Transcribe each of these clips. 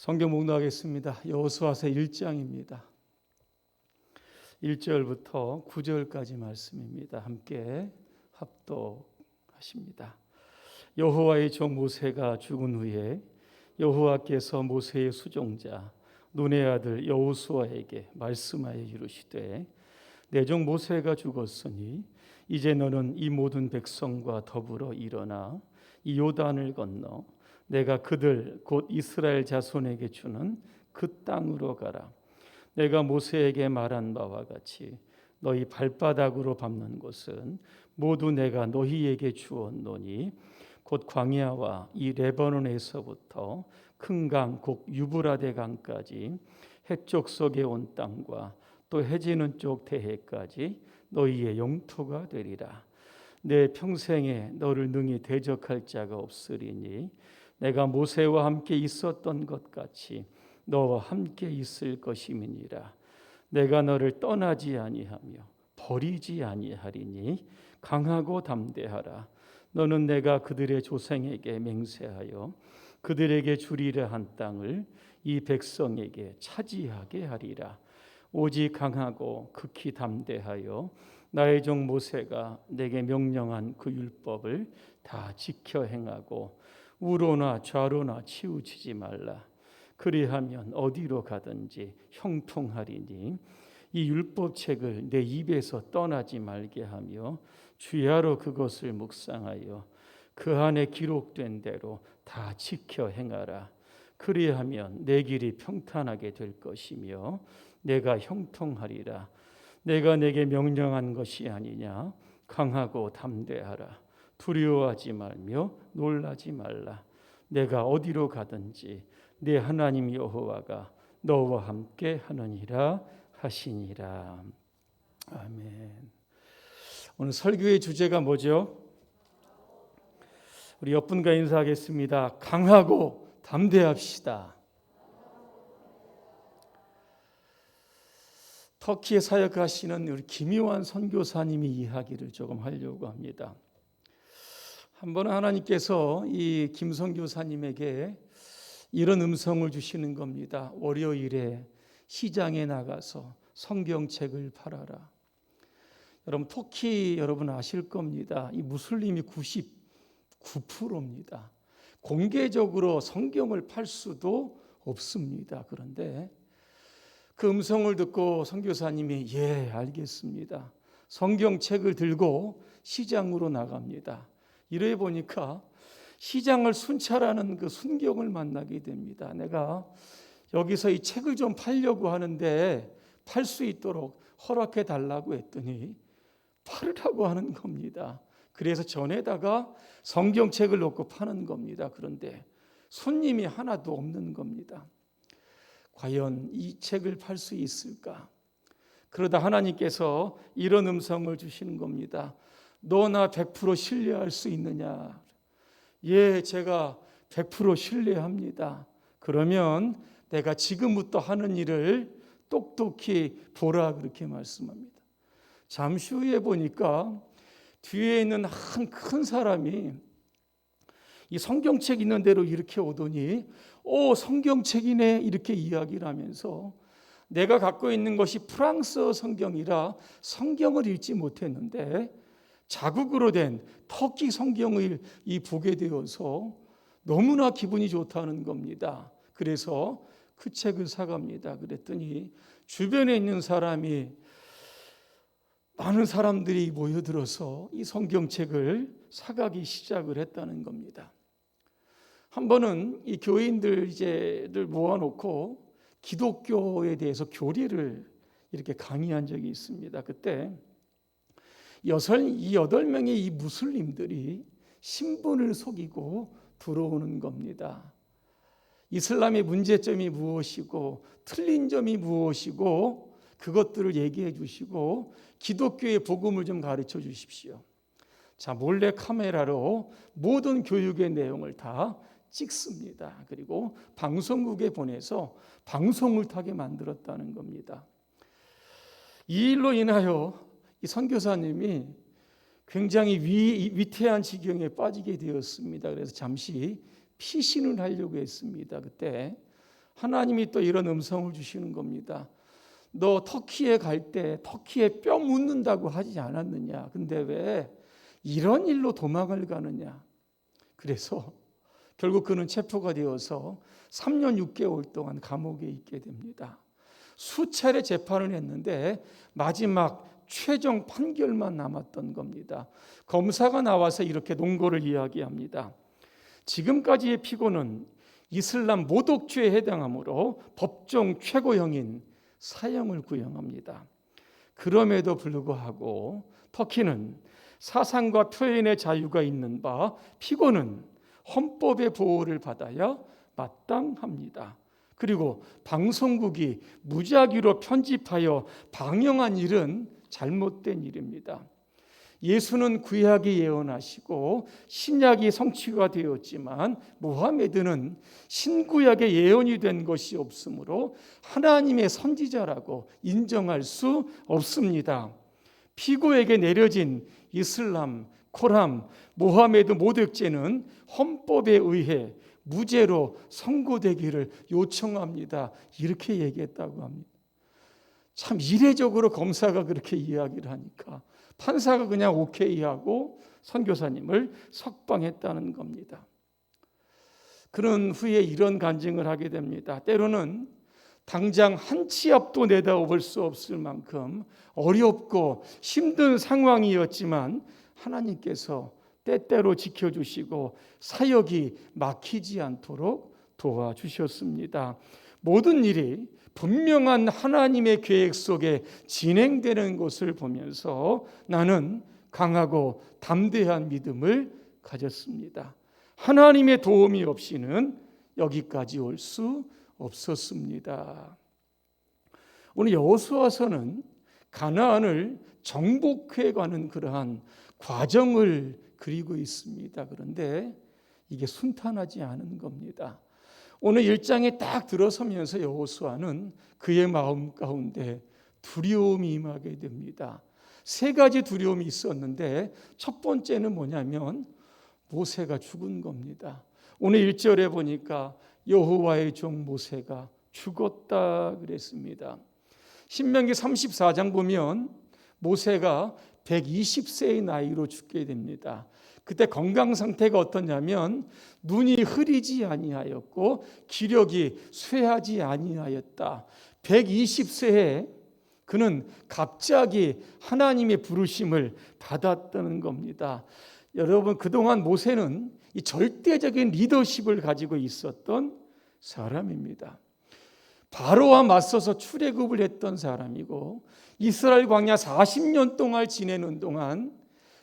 성경 목록하겠습니다. 여호수아서 1장입니다. 1절부터 9절까지 말씀입니다. 함께 합독하십니다. 여호와의 종 모세가 죽은 후에 여호와께서 모세의 수종자 눈의 아들 여호수아에게 말씀하여 이르시되 내 종 모세가 죽었으니 이제 너는 이 모든 백성과 더불어 일어나 이 요단을 건너 내가 그들 곧 이스라엘 자손에게 주는 그 땅으로 가라. 내가 모세에게 말한 바와 같이 너희 발바닥으로 밟는 곳은 모두 내가 너희에게 주었노니 곧 광야와 이 레바논에서부터 큰 강 곧 유브라데 강까지 해쪽 속에 온 땅과 또 해지는 쪽 대해까지 너희의 영토가 되리라. 내 평생에 너를 능히 대적할 자가 없으리니 내가 모세와 함께 있었던 것 같이 너와 함께 있을 것임이니라. 내가 너를 떠나지 아니하며 버리지 아니하리니 강하고 담대하라. 너는 내가 그들의 조상에게 맹세하여 그들에게 주리라 한 땅을 이 백성에게 차지하게 하리라. 오직 강하고 극히 담대하여 나의 종 모세가 내게 명령한 그 율법을 다 지켜 행하고 우로나 좌로나 치우치지 말라. 그리하면 어디로 가든지 형통하리니 이 율법책을 내 입에서 떠나지 말게 하며 주야로 그것을 묵상하여 그 안에 기록된 대로 다 지켜 행하라. 그리하면 내 길이 평탄하게 될 것이며 내가 형통하리라. 내가 내게 명령한 것이 아니냐. 강하고 담대하라. 두려워하지 말며 놀라지 말라. 내가 어디로 가든지 내 하나님 여호와가 너와 함께 하느니라 하시니라. 아멘. 오늘 설교의 주제가 뭐죠? 우리 옆분과 인사하겠습니다. 강하고 담대합시다. 터키에 사역하시는 우리 김요한 선교사님이 이야기를 조금 하려고 합니다. 한 번은 하나님께서 이 김 선교사님에게 이런 음성을 주시는 겁니다. 월요일에 시장에 나가서 성경책을 팔아라. 여러분 터키 여러분 아실 겁니다. 이 무슬림이 99%입니다. 공개적으로 성경을 팔 수도 없습니다. 그런데 그 음성을 듣고 선교사님이 예 알겠습니다. 성경책을 들고 시장으로 나갑니다. 이래 보니까 시장을 순찰하는 그 순경을 만나게 됩니다. 내가 여기서 이 책을 좀 팔려고 하는데 팔 수 있도록 허락해 달라고 했더니 팔으라고 하는 겁니다. 그래서 전에다가 성경책을 놓고 파는 겁니다. 그런데 손님이 하나도 없는 겁니다. 과연 이 책을 팔 수 있을까? 그러다 하나님께서 이런 음성을 주시는 겁니다. 너 나 100% 신뢰할 수 있느냐? 예, 제가 100% 신뢰합니다. 그러면 내가 지금부터 하는 일을 똑똑히 보라 그렇게 말씀합니다. 잠시 후에 보니까 뒤에 있는 한 큰 사람이 이 성경책 있는 대로 이렇게 오더니 성경책이네 이렇게 이야기를 하면서 내가 갖고 있는 것이 프랑스어 성경이라 성경을 읽지 못했는데 자국으로 된 터키 성경을 보게 되어서 너무나 기분이 좋다는 겁니다. 그래서 그 책을 사갑니다. 그랬더니 주변에 있는 사람이 많은 사람들이 모여들어서 이 성경책을 사가기 시작을 했다는 겁니다. 한 번은 이 교인들을 모아놓고 기독교에 대해서 교리를 이렇게 강의한 적이 있습니다. 그때 8명의 이 무슬림들이 신분을 속이고 들어오는 겁니다. 이슬람의 문제점이 무엇이고 틀린 점이 무엇이고 그것들을 얘기해 주시고 기독교의 복음을 좀 가르쳐 주십시오. 자, 몰래 카메라로 모든 교육의 내용을 다 찍습니다. 그리고 방송국에 보내서 방송을 타게 만들었다는 겁니다. 이 일로 인하여 이 선교사님이 굉장히 위태한 지경에 빠지게 되었습니다. 그래서 잠시 피신을 하려고 했습니다. 그때 하나님이 또 이런 음성을 주시는 겁니다. 너 터키에 갈 때 터키에 뼈 묻는다고 하지 않았느냐? 근데 왜 이런 일로 도망을 가느냐? 그래서 결국 그는 체포가 되어서 3년 6개월 동안 감옥에 있게 됩니다. 수차례 재판을 했는데 마지막 최종 판결만 남았던 겁니다. 검사가 나와서 이렇게 논거를 이야기합니다. 지금까지의 피고는 이슬람 모독죄에 해당하므로 법정 최고형인 사형을 구형합니다. 그럼에도 불구하고 터키는 사상과 표현의 자유가 있는 바 피고는 헌법의 보호를 받아야 마땅합니다. 그리고 방송국이 무작위로 편집하여 방영한 일은 잘못된 일입니다. 예수는 구약이 예언하시고 신약이 성취가 되었지만 무하메드는 신구약의 예언이 된 것이 없으므로 하나님의 선지자라고 인정할 수 없습니다. 피고에게 내려진 이슬람, 코란, 무하메드 모독죄는 헌법에 의해 무죄로 선고되기를 요청합니다. 이렇게 얘기했다고 합니다. 참 이례적으로 검사가 그렇게 이야기를 하니까 판사가 그냥 오케이 하고 선교사님을 석방했다는 겁니다. 그런 후에 이런 간증을 하게 됩니다. 때로는 당장 한 치 앞도 내다볼 수 없을 만큼 어렵고 힘든 상황이었지만 하나님께서 때때로 지켜주시고 사역이 막히지 않도록 도와주셨습니다. 모든 일이 분명한 하나님의 계획 속에 진행되는 것을 보면서 나는 강하고 담대한 믿음을 가졌습니다. 하나님의 도움이 없이는 여기까지 올 수 없었습니다. 오늘 여호수아서는 가나안을 정복해 가는 그러한 과정을 그리고 있습니다. 그런데 이게 순탄하지 않은 겁니다. 오늘 1장에 딱 들어서면서 여호수아는 그의 마음 가운데 두려움이 임하게 됩니다. 세 가지 두려움이 있었는데 첫 번째는 뭐냐면 모세가 죽은 겁니다. 오늘 1절에 보니까 여호와의 종 모세가 죽었다 그랬습니다. 신명기 34장 보면 모세가 120세의 나이로 죽게 됩니다. 그때 건강 상태가 어떠냐면 눈이 흐리지 아니하였고 기력이 쇠하지 아니하였다. 120세에 그는 갑자기 하나님의 부르심을 받았다는 겁니다. 여러분, 그동안 모세는 이 절대적인 리더십을 가지고 있었던 사람입니다. 바로와 맞서서 출애굽을 했던 사람이고 이스라엘 광야 40년 동안 지내는 동안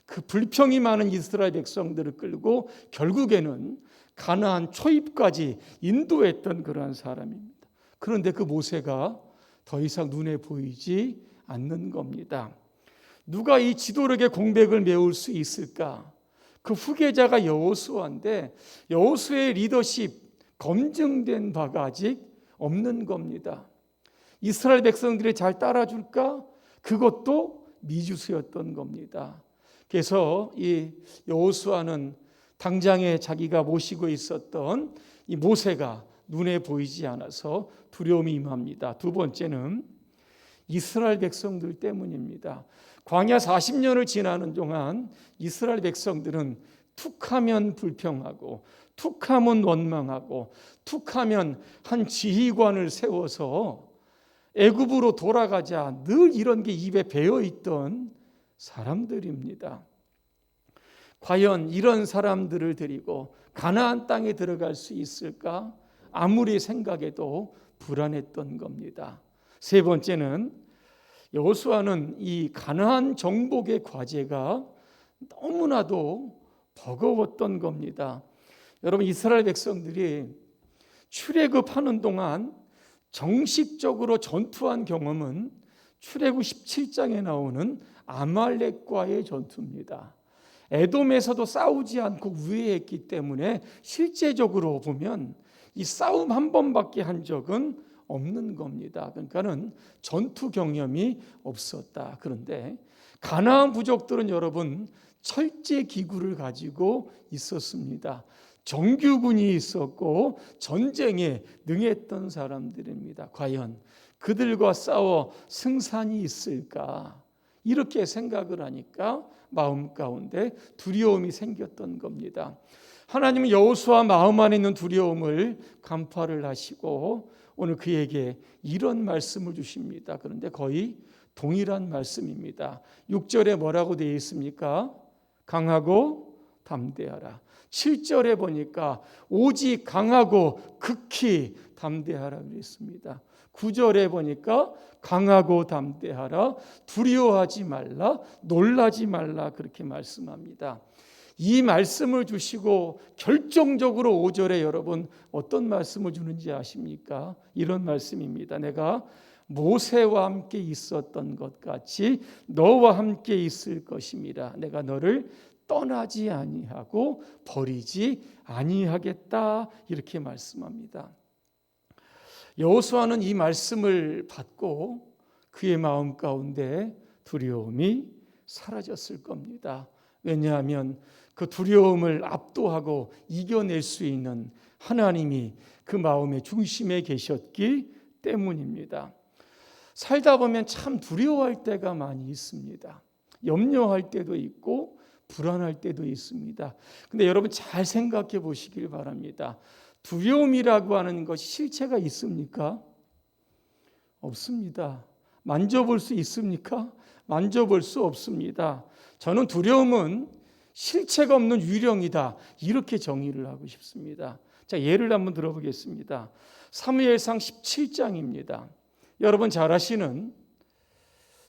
그 불평이 많은 이스라엘 백성들을 끌고 결국에는 가나안 초입까지 인도했던 그러한 사람입니다. 그런데 그 모세가 더 이상 눈에 보이지 않는 겁니다. 누가 이 지도력의 공백을 메울 수 있을까? 그 후계자가 여호수아인데 여호수아의 리더십 검증된 바가 아직 없는 겁니다. 이스라엘 백성들이 잘 따라줄까? 그것도 미주수였던 겁니다. 그래서 이 여호수아는 당장에 자기가 모시고 있었던 이 모세가 눈에 보이지 않아서 두려움이 임합니다. 두 번째는 이스라엘 백성들 때문입니다. 광야 40년을 지나는 동안 이스라엘 백성들은 툭하면 불평하고 툭하면 원망하고 툭하면 한 지휘관을 세워서 애굽으로 돌아가자 늘 이런 게 입에 배어있던 사람들입니다. 과연 이런 사람들을 데리고 가나안 땅에 들어갈 수 있을까? 아무리 생각해도 불안했던 겁니다. 세 번째는 여호수아는 이 가나안 정복의 과제가 너무나도 버거웠던 겁니다. 여러분, 이스라엘 백성들이 출애굽하는 동안 정식적으로 전투한 경험은 출애굽 17장에 나오는 아말렉과의 전투입니다. 에돔에서도 싸우지 않고 우회했기 때문에 실제적으로 보면 이 싸움 한 번밖에 한 적은 없는 겁니다. 그러니까는 전투 경험이 없었다. 그런데 가나안 부족들은 여러분 철제 기구를 가지고 있었습니다. 정규군이 있었고 전쟁에 능했던 사람들입니다. 과연 그들과 싸워 승산이 있을까? 이렇게 생각을 하니까 마음 가운데 두려움이 생겼던 겁니다. 하나님은 여호수아 마음 안에 있는 두려움을 간파를 하시고 오늘 그에게 이런 말씀을 주십니다. 그런데 거의 동일한 말씀입니다. 6절에 뭐라고 되어 있습니까? 강하고 담대하라. 7절에 보니까 오직 강하고 극히 담대하라 그랬습니다. 9절에 보니까 강하고 담대하라, 두려워하지 말라, 놀라지 말라 그렇게 말씀합니다. 이 말씀을 주시고 결정적으로 5절에 여러분 어떤 말씀을 주는지 아십니까? 이런 말씀입니다. 내가 모세와 함께 있었던 것 같이 너와 함께 있을 것임이라. 내가 너를 떠나지 아니하고 버리지 아니하겠다 이렇게 말씀합니다. 여호수아는 이 말씀을 받고 그의 마음 가운데 두려움이 사라졌을 겁니다. 왜냐하면 그 두려움을 압도하고 이겨낼 수 있는 하나님이 그 마음의 중심에 계셨기 때문입니다. 살다 보면 참 두려워할 때가 많이 있습니다. 염려할 때도 있고 불안할 때도 있습니다. 근데 여러분 잘 생각해 보시길 바랍니다. 두려움이라고 하는 것이 실체가 있습니까? 없습니다. 만져볼 수 있습니까? 만져볼 수 없습니다. 저는 두려움은 실체가 없는 유령이다 이렇게 정의를 하고 싶습니다. 자, 예를 한번 들어보겠습니다. 사무엘상 17장입니다. 여러분 잘 아시는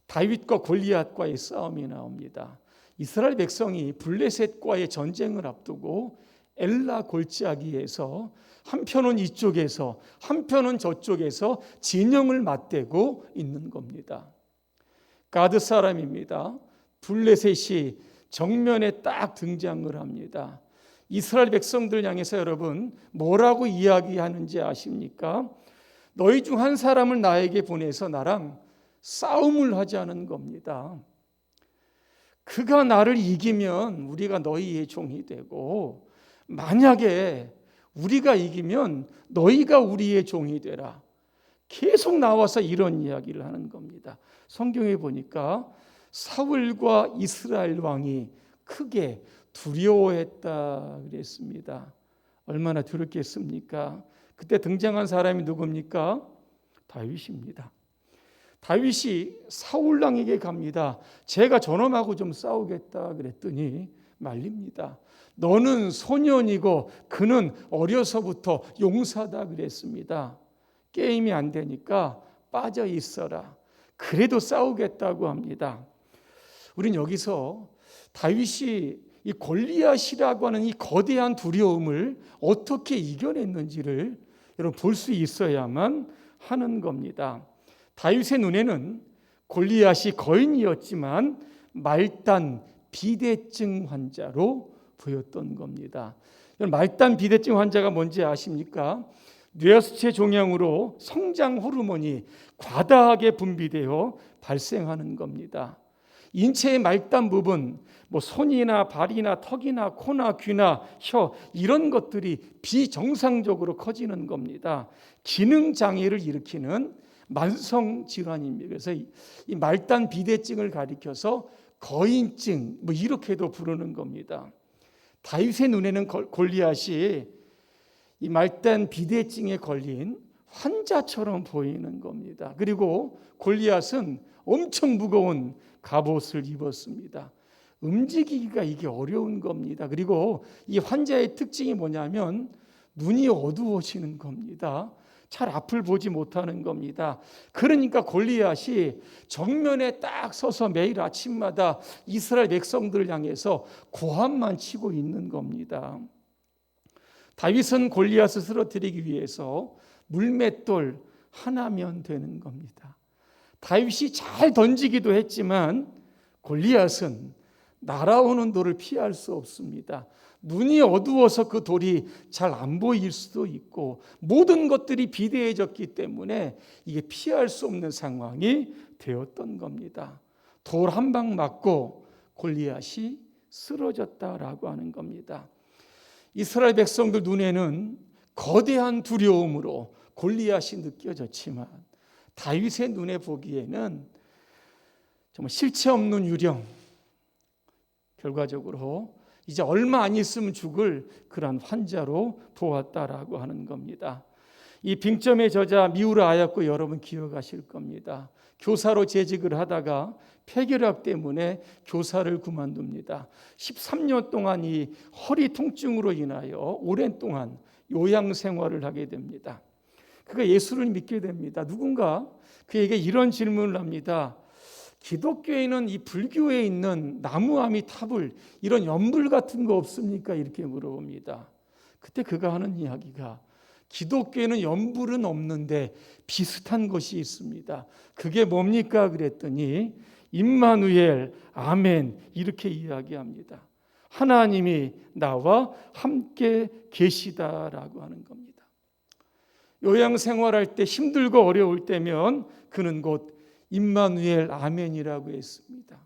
다윗과 골리앗과의 싸움이 나옵니다. 이스라엘 백성이 블레셋과의 전쟁을 앞두고 엘라 골짜기에서 한편은 이쪽에서 한편은 저쪽에서 진영을 맞대고 있는 겁니다. 가드 사람입니다. 블레셋이 정면에 딱 등장을 합니다. 이스라엘 백성들 향해서 여러분 뭐라고 이야기하는지 아십니까? 너희 중 한 사람을 나에게 보내서 나랑 싸움을 하자는 겁니다. 그가 나를 이기면 우리가 너희의 종이 되고 만약에 우리가 이기면 너희가 우리의 종이 되라. 계속 나와서 이런 이야기를 하는 겁니다. 성경에 보니까 사울과 이스라엘 왕이 크게 두려워했다 그랬습니다. 얼마나 두렵겠습니까? 그때 등장한 사람이 누굽니까? 다윗입니다. 다윗이 사울 왕에게 갑니다. 제가 저놈하고 좀 싸우겠다 그랬더니 말립니다. 너는 소년이고 그는 어려서부터 용사다 그랬습니다. 게임이 안 되니까 빠져 있어라. 그래도 싸우겠다고 합니다. 우린 여기서 다윗이 이 골리앗이라고 하는 이 거대한 두려움을 어떻게 이겨냈는지를 여러분 볼 수 있어야만 하는 겁니다. 다윗의 눈에는 골리앗이 거인이었지만 말단 비대증 환자로 보였던 겁니다. 말단 비대증 환자가 뭔지 아십니까? 뇌하수체 종양으로 성장 호르몬이 과다하게 분비되어 발생하는 겁니다. 인체의 말단 부분, 손이나 발이나 턱이나 코나 귀나 혀 이런 것들이 비정상적으로 커지는 겁니다. 기능 장애를 일으키는 만성 질환입니다. 그래서 이 말단 비대증을 가리켜서 거인증 이렇게도 부르는 겁니다. 다윗의 눈에는 골리앗이 이 말단 비대증에 걸린 환자처럼 보이는 겁니다. 그리고 골리앗은 엄청 무거운 갑옷을 입었습니다. 움직이기가 이게 어려운 겁니다. 그리고 이 환자의 특징이 뭐냐면 눈이 어두워지는 겁니다. 잘 앞을 보지 못하는 겁니다. 그러니까 골리앗이 정면에 딱 서서 매일 아침마다 이스라엘 백성들을 향해서 고함만 치고 있는 겁니다. 다윗은 골리앗을 쓰러뜨리기 위해서 물맷돌 하나면 되는 겁니다. 다윗이 잘 던지기도 했지만 골리앗은 날아오는 돌을 피할 수 없습니다. 눈이 어두워서 그 돌이 잘 안 보일 수도 있고 모든 것들이 비대해졌기 때문에 이게 피할 수 없는 상황이 되었던 겁니다. 돌 한 방 맞고 골리앗이 쓰러졌다라고 하는 겁니다. 이스라엘 백성들 눈에는 거대한 두려움으로 골리앗이 느껴졌지만 다윗의 눈에 보기에는 정말 실체 없는 유령, 결과적으로 이제 얼마 안 있으면 죽을 그런 환자로 보았다라고 하는 겁니다. 이 빙점의 저자 미우라 아야코 여러분 기억하실 겁니다. 교사로 재직을 하다가 폐결핵 때문에 교사를 그만둡니다. 13년 동안 이 허리 통증으로 인하여 오랜 동안 요양 생활을 하게 됩니다. 그가 예수를 믿게 됩니다. 누군가 그에게 이런 질문을 합니다. 기독교에는 이 불교에 있는 나무 아미타불 이런 연불 같은 거 없습니까? 이렇게 물어봅니다. 그때 그가 하는 이야기가 기독교에는 연불은 없는데 비슷한 것이 있습니다. 그게 뭡니까? 그랬더니 임마누엘 아멘 이렇게 이야기합니다. 하나님이 나와 함께 계시다라고 하는 겁니다. 요양 생활할 때 힘들고 어려울 때면 그는 곧 임마누엘 아멘이라고 했습니다.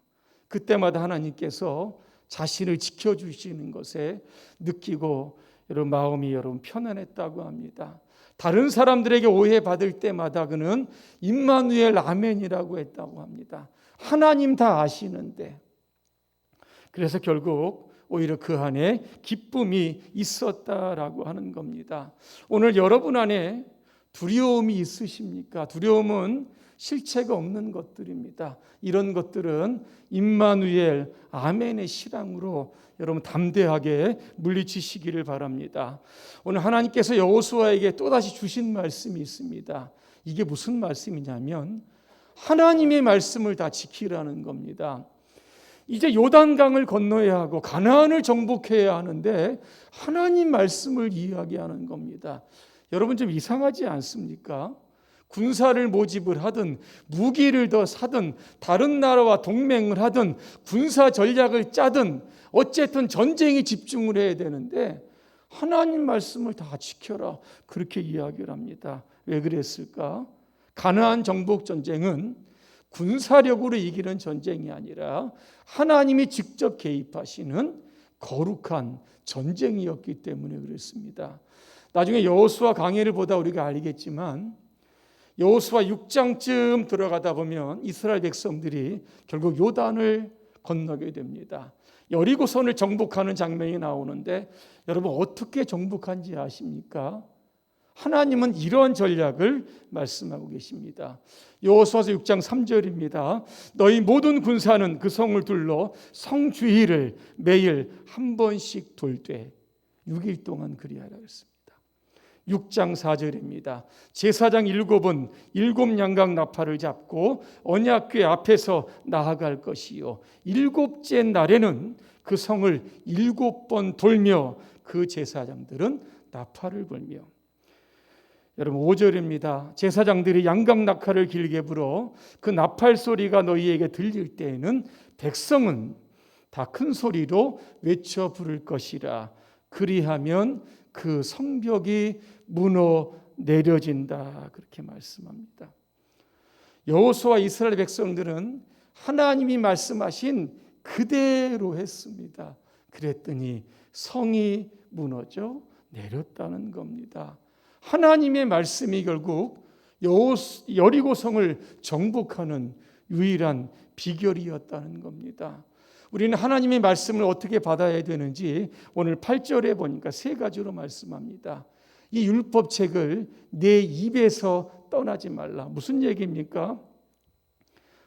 그때마다 하나님께서 자신을 지켜주시는 것에 느끼고 여러분 마음이 여러분 편안했다고 합니다. 다른 사람들에게 오해받을 때마다 그는 임마누엘 아멘이라고 했다고 합니다. 하나님 다 아시는데, 그래서 결국 오히려 그 안에 기쁨이 있었다라고 하는 겁니다. 오늘 여러분 안에 두려움이 있으십니까? 두려움은 실체가 없는 것들입니다. 이런 것들은 임마누엘 아멘의 실황으로 여러분 담대하게 물리치시기를 바랍니다. 오늘 하나님께서 여호수아에게 또다시 주신 말씀이 있습니다. 이게 무슨 말씀이냐면 하나님의 말씀을 다 지키라는 겁니다. 이제 요단강을 건너야 하고 가나안을 정복해야 하는데 하나님 말씀을 이야기하는 겁니다. 여러분 좀 이상하지 않습니까? 군사를 모집을 하든 무기를 더 사든 다른 나라와 동맹을 하든 군사 전략을 짜든 어쨌든 전쟁에 집중을 해야 되는데 하나님 말씀을 다 지켜라 그렇게 이야기를 합니다. 왜 그랬을까? 가나안 정복 전쟁은 군사력으로 이기는 전쟁이 아니라 하나님이 직접 개입하시는 거룩한 전쟁이었기 때문에 그랬습니다. 나중에 여호수아 강해를 보다 우리가 알겠지만 여호수아 6장쯤 들어가다 보면 이스라엘 백성들이 결국 요단을 건너게 됩니다. 여리고선을 정복하는 장면이 나오는데 여러분 어떻게 정복한지 아십니까? 하나님은 이러한 전략을 말씀하고 계십니다. 여호수아서 6장 3절입니다. 너희 모든 군사는 그 성을 둘러 성 주위를 매일 한 번씩 돌되 6일 동안 그리하라 했습니다. 6장 4절입니다. 제사장 7은 7 양각 나팔을 잡고 언약궤 앞에서 나아갈 것이요 7째 날에는 그 성을 7번 돌며 그 제사장들은 나팔을 불며. 여러분 5절입니다. 제사장들이 양각 나팔을 길게 불어 그 나팔 소리가 너희에게 들릴 때에는 백성은 다 큰 소리로 외쳐 부를 것이라. 그리하면 그 성벽이 무너 내려진다 그렇게 말씀합니다. 여호수아 이스라엘 백성들은 하나님이 말씀하신 그대로 했습니다. 그랬더니 성이 무너져 내렸다는 겁니다. 하나님의 말씀이 결국 여리고성을 정복하는 유일한 비결이었다는 겁니다. 우리는 하나님의 말씀을 어떻게 받아야 되는지 오늘 8절에 보니까 세 가지로 말씀합니다. 이 율법책을 내 입에서 떠나지 말라. 무슨 얘기입니까?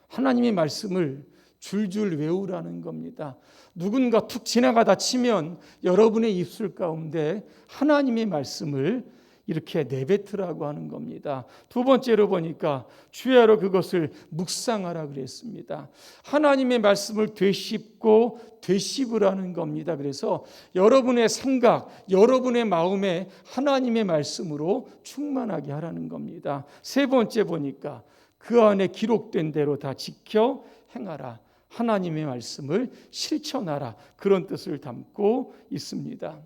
하나님의 말씀을 줄줄 외우라는 겁니다. 누군가 툭 지나가다 치면 여러분의 입술 가운데 하나님의 말씀을 이렇게 내뱉으라고 하는 겁니다. 두 번째로 보니까 주야로 그것을 묵상하라 그랬습니다. 하나님의 말씀을 되씹고 되씹으라는 겁니다. 그래서 여러분의 생각, 여러분의 마음에 하나님의 말씀으로 충만하게 하라는 겁니다. 세 번째 보니까 그 안에 기록된 대로 다 지켜 행하라. 하나님의 말씀을 실천하라. 그런 뜻을 담고 있습니다.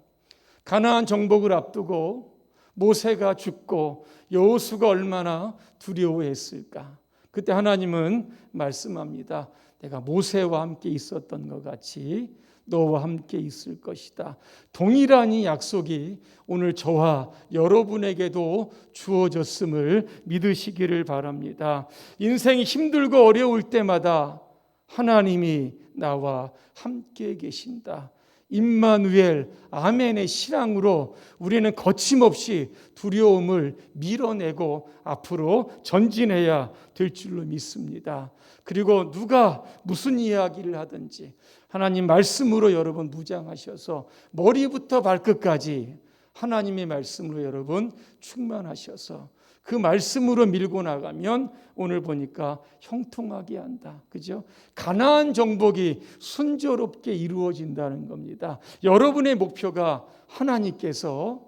가나안 정복을 앞두고 모세가 죽고 여호수아가 얼마나 두려워했을까. 그때 하나님은 말씀합니다. 내가 모세와 함께 있었던 것 같이 너와 함께 있을 것이다. 동일한 이 약속이 오늘 저와 여러분에게도 주어졌음을 믿으시기를 바랍니다. 인생이 힘들고 어려울 때마다 하나님이 나와 함께 계신다. 임마누엘 아멘의 신앙으로 우리는 거침없이 두려움을 밀어내고 앞으로 전진해야 될 줄로 믿습니다. 그리고 누가 무슨 이야기를 하든지 하나님 말씀으로 여러분 무장하셔서 머리부터 발끝까지 하나님의 말씀으로 여러분 충만하셔서 그 말씀으로 밀고 나가면 오늘 보니까 형통하게 한다. 그죠? 가나안 정복이 순조롭게 이루어진다는 겁니다. 여러분의 목표가 하나님께서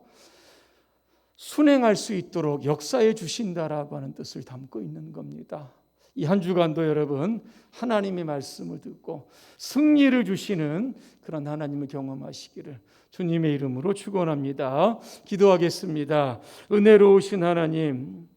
순행할 수 있도록 역사해 주신다라고 하는 뜻을 담고 있는 겁니다. 이 한 주간도 여러분 하나님의 말씀을 듣고 승리를 주시는 그런 하나님을 경험하시기를 주님의 이름으로 축원합니다. 기도하겠습니다. 은혜로우신 하나님,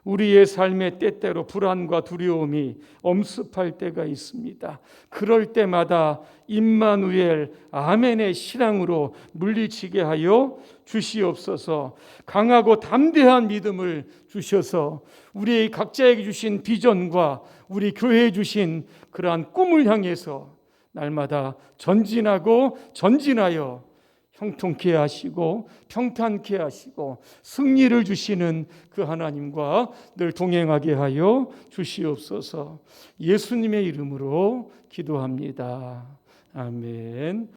우리의 삶의 때때로 불안과 두려움이 엄습할 때가 있습니다. 그럴 때마다 임마누엘 아멘의 신앙으로 물리치게 하여 주시옵소서. 강하고 담대한 믿음을 주셔서 우리 각자에게 주신 비전과 우리 교회에 주신 그러한 꿈을 향해서 날마다 전진하고 전진하여 형통케 하시고 평탄케 하시고 승리를 주시는 그 하나님과 늘 동행하게 하여 주시옵소서. 예수님의 이름으로 기도합니다. 아멘.